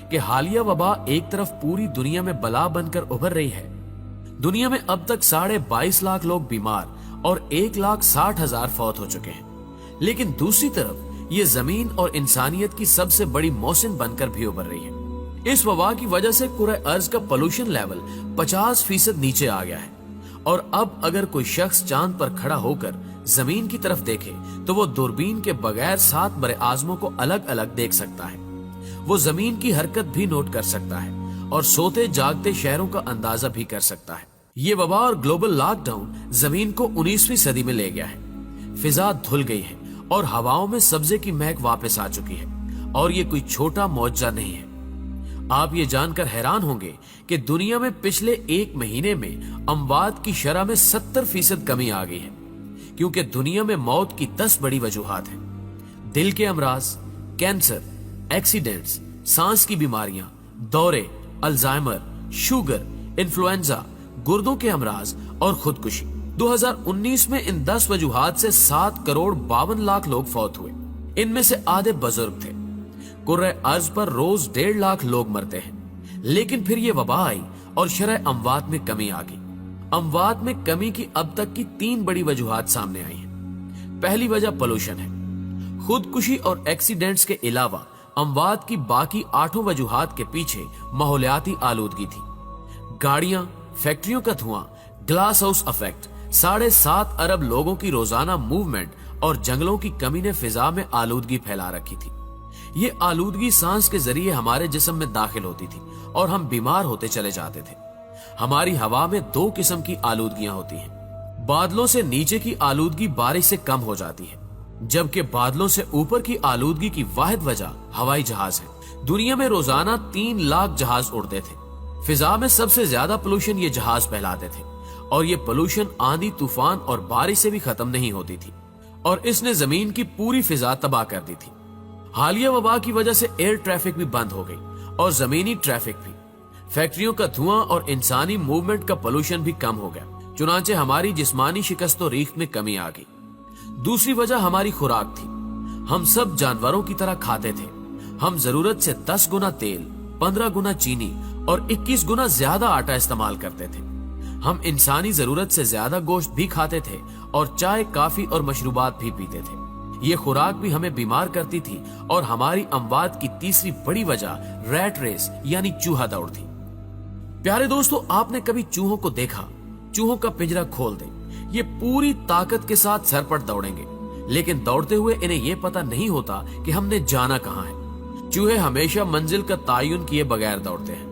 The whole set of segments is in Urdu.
کہ حالیہ وبا ایک طرف پوری دنیا میں بلا بن کر ابھر رہی ہے. دنیا میں اب تک 22.5 لاکھ لوگ بیمار اور 1,60,000 فوت ہو چکے ہیں. لیکن دوسری طرف یہ زمین اور انسانیت کی سب سے بڑی محسن بن کر بھی ابھر رہی ہے. اس وبا کی وجہ سے کرۂ ارض کا پولوشن لیول 50% نیچے آ گیا ہے. اور اب اگر کوئی شخص چاند پر کھڑا ہو کر زمین کی طرف دیکھے تو وہ دوربین کے بغیر 7 بر اعظموں کو الگ الگ دیکھ سکتا ہے. وہ زمین کی حرکت بھی نوٹ کر سکتا ہے اور سوتے جاگتے شہروں کا اندازہ بھی کر سکتا ہے. یہ وبا اور گلوبل لاک ڈاؤن زمین کو 19ویں صدی میں لے گیا ہے. فضا دھل گئی ہے اور ہواؤں میں سبزے کی مہک واپس آ چکی ہے. اور یہ کوئی چھوٹا معجزہ نہیں ہے. آپ یہ جان کر حیران ہوں گے کہ دنیا میں پچھلے 1 مہینے میں اموات کی شرح میں 70% کمی آ گئی ہے. کیونکہ دنیا میں موت کی 10 بڑی وجوہات ہیں. دل کے امراض، کینسر، ایکسیڈنٹس، سانس کی بیماریاں، دورے، الزائمر، شوگر، انفلوئنزا، گردوں کے امراض اور خودکشی. 2019 میں ان 10 وجوہات سے 7,52,00,000 لوگ فوت ہوئے. ان میں سے آدھے بزرگ تھے. کرۂ ارض پر روز 1.5 لاکھ لوگ مرتے ہیں. لیکن پھر یہ وبا آئی اور شرح اموات میں کمی آ گئی. اموات میں کمی کی اب تک کی 3 بڑی وجوہات سامنے آئی ہیں. پہلی وجہ پولوشن ہے. خودکشی اور ایکسیڈنٹس کے علاوہ اموات کی باقی 8 وجوہات کے پیچھے ماحولیاتی آلودگی تھی. گاڑیاں، فیکٹریوں کا دھواں، گلاس ہاؤس افیکٹ، 7.5 ارب لوگوں کی روزانہ موومنٹ اور جنگلوں کی کمی نے فضا میں آلودگی پھیلا رکھی تھی. یہ آلودگی سانس کے ذریعے ہمارے جسم میں داخل ہوتی تھی اور ہم بیمار ہوتے چلے جاتے تھے. ہماری ہوا میں 2 قسم کی آلودگیاں ہوتی ہیں. بادلوں سے نیچے کی آلودگی بارش سے کم ہو جاتی ہے، جبکہ بادلوں سے اوپر کی آلودگی کی واحد وجہ ہوائی جہاز ہے. دنیا میں روزانہ 3 لاکھ جہاز اڑتے تھے. فضا میں سب سے زیادہ پولوشن یہ جہاز پھیلاتے تھے اور یہ پولوشن آندھی، طوفان اور بارش سے بھی ختم نہیں ہوتی تھی اور اس نے زمین کی پوری فضا تباہ کر دی تھی. حالیہ وبا کی وجہ سے ایئر ٹریفک بھی بند ہو گئی اور زمینی ٹریفک بھی. فیکٹریوں کا دھواں اور انسانی موومنٹ کا پولوشن بھی کم ہو گیا. چنانچہ ہماری جسمانی شکست و ریخت میں کمی آ گئی. دوسری وجہ ہماری خوراک تھی. ہم سب جانوروں کی طرح کھاتے تھے. ہم ضرورت سے 10 گنا تیل، 15 گنا چینی اور 21 گنا زیادہ آٹا استعمال کرتے تھے. ہم انسانی ضرورت سے زیادہ گوشت بھی کھاتے تھے اور چائے، کافی اور مشروبات بھی پیتے تھے. یہ خوراک بھی ہمیں بیمار کرتی تھی اور ہماری اموات کی تیسری بڑی وجہ ریٹ ریس یعنی چوہا دوڑ تھی. پیارے دوستو، آپ نے کبھی چوہوں کو دیکھا؟ چوہوں کا پنجرا کھول دیں، یہ پوری طاقت کے ساتھ سر پر دوڑیں گے، لیکن دوڑتے ہوئے انہیں یہ پتا نہیں ہوتا کہ ہم نے جانا کہاں ہے. چوہے ہمیشہ منزل کا تعین کیے بغیر دوڑتے ہیں.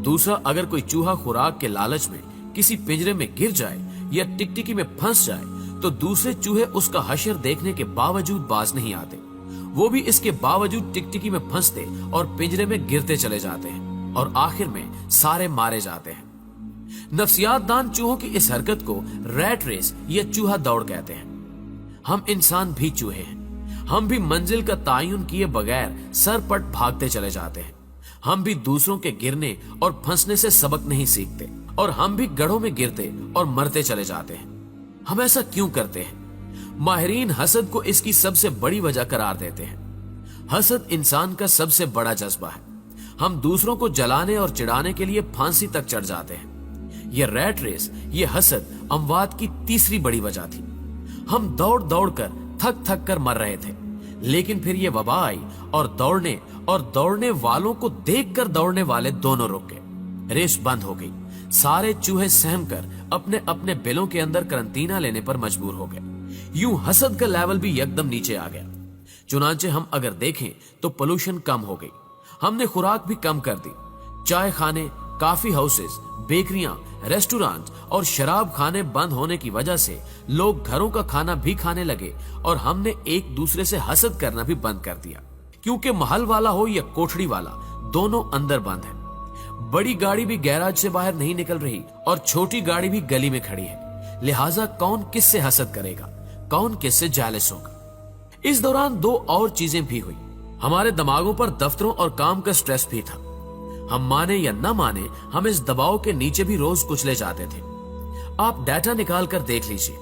دوسرا، اگر کوئی چوہا خوراک کے لالچ میں کسی پنجرے میں گر جائے یا ٹکٹکی میں پھنس جائے تو دوسرے چوہے اس کا حشر دیکھنے کے باوجود باز نہیں آتے. وہ بھی اس کے باوجود ٹکٹکی میں پھنستے اور پنجرے میں گرتے چلے جاتے ہیں اور آخر میں سارے مارے جاتے ہیں. نفسیات دان چوہوں کی اس حرکت کو ریٹ ریس یا چوہا دوڑ کہتے ہیں. ہم انسان بھی چوہے ہیں. ہم بھی منزل کا تعین کیے بغیر سر پٹ بھاگتے چلے جاتے ہیں. ہم بھی دوسروں کے گرنے اور پھنسنے سے سبق نہیں سیکھتے اور ہم بھی گڑھوں میں گرتے اور مرتے چلے جاتے ہیں. ہم ایسا کیوں کرتے ہیں؟ ماہرین حسد کو اس کی سب سے بڑی وجہ قرار دیتے ہیں. حسد انسان کا سب سے بڑا جذبہ ہے. ہم دوسروں کو جلانے اور چڑھانے کے لیے پھانسی تک چڑھ جاتے ہیں. یہ ریٹ ریس، یہ حسد اموات کی تیسری بڑی وجہ تھی. ہم دوڑ دوڑ کر تھک تھک کر مر رہے تھے، لیکن پھر یہ وبا آئی اور دوڑنے والوں کو دیکھ کر دوڑنے والے دونوں رک گئے. ریس بند ہو گئی. سارے چوہے سہم کر اپنے اپنے بلوں کے اندر کرنٹینہ لینے پر مجبور ہو گئے. یوں حسد کا لیول بھی یکدم نیچے آ گیا. چنانچہ ہم اگر دیکھیں تو پولوشن کم ہو گئی. ہم نے خوراک بھی کم کر دی. چائے خانے، کافی ہاؤسز، بیکریاں، ریسٹورانٹ اور شراب خانے بند ہونے کی وجہ سے لوگ گھروں کا کھانا بھی کھانے لگے اور ہم نے ایک دوسرے سے حسد کرنا بھی بند کر دیا. کیونکہ محل والا ہو یا کوٹھڑی والا، دونوں اندر بند ہیں. بڑی گاڑی بھی گیراج سے باہر نہیں نکل رہی اور چھوٹی گاڑی بھی گلی میں کھڑی ہے. لہٰذا کون کس سے حسد کرے گا؟ کون کس سے جالس ہوگا؟ اس دوران 2 اور چیزیں بھی ہوئی. ہمارے دماغوں پر دفتروں اور کام کا سٹریس بھی تھا. ہم مانے یا نہ مانے، ہم اس دباؤ کے نیچے بھی روز کچلے جاتے تھے. آپ ڈیٹا نکال کر دیکھ لیجئے.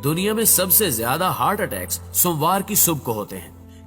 دنیا میں سب سے زیادہ ہارٹ اٹیکس سوموار کی صبح کو ہوتے ہیں،